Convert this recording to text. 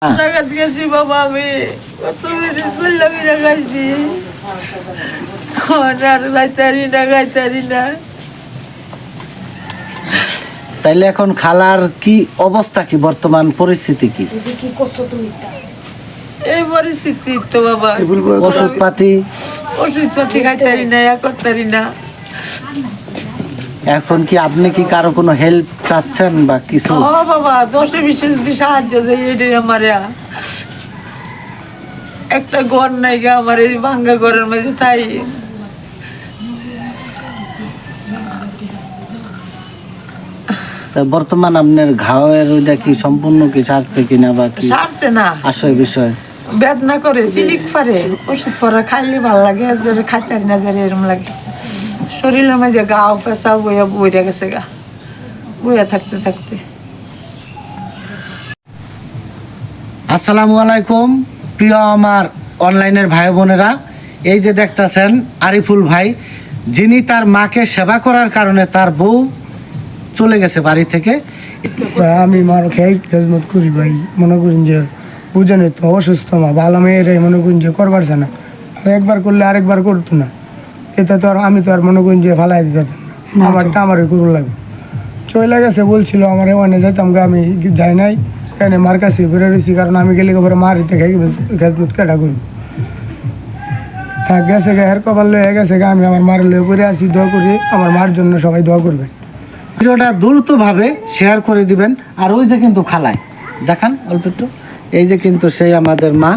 টাকা দিয়েছি বাবা, আমি কত খাইছি, আর গাইতারি না গাইতারি না। তাইলে এখন খালার কি অবস্থা, কি বর্তমান পরিস্থিতি কি? এই পরিস্থিতি তো বাবা, ওষুধপাতি ওষুধপাতি খাইতারি না, করতারি না। এখন কি আপনি কি কারো কোনো হেল্প চাচ্ছেন বা কিছু? ও বাবা, 10-20 যদি সাহায্য দেয়, এটাই আমার একটা ঘর নাই গা, আমার এই ভাঙ্গা ঘরের মধ্যে তাই। বর্তমান আপনার ঘাওয়ের ওইটা কি সম্পূর্ণ কি সারছে কিনা বা কি সারছে না, আসল বিষয়? বেদনা করে, সিলিক পারে, ওষুধ পরা খাইলে ভালো লাগে, খাইতারি না যারে এরম লাগে। শরীরের মাঝে গাও পেঁচা বইয়া বইরা গেছে গা, বইয়া থাকতে থাকতে। আসসালামু আলাইকুম প্রিয় আমার অনলাইনের ভাই বোনেরা, এই যে দেখতেছেন আরিফুল ভাই, যিনি তার মাকে সেবা করার কারণে তার বউ চলে গেছে বাড়ি থেকে। আমি মার খেজমত করি ভাই, মনে করেন যে বুঝেন তো অসুস্থ মা, ভালো মেয়েরাই মনে করেন যে করবার না, আর একবার করলে আরেকবার করতো না। এটা তো আর আমি তো আর মনে করেন যে ফালাই দিতে না, আমারটা আমারই করুন লাগে। চলে গেছে বলছিল আমার ওখানে যেতাম, আমি যাই নাই, কেন মার কাছে বেরো রয়েছি, কারণ আমি গেলে পরে মার হিতে খেজমত কেটা করবো। থাক গেছে গে, হের কপাল লয়ে গেছে গে, আমি আমার মার লয়ে করে আসি, দোয়া করি আমার মার জন্য সবাই দোয়া করবেন। ভিডিওটা দ্রুতভাবে শেয়ার করে দিবেন। আর ওই যে কিন্তু খালায় দেখান অল্প একটু, এই যে কিন্তু সেই আমাদের মা।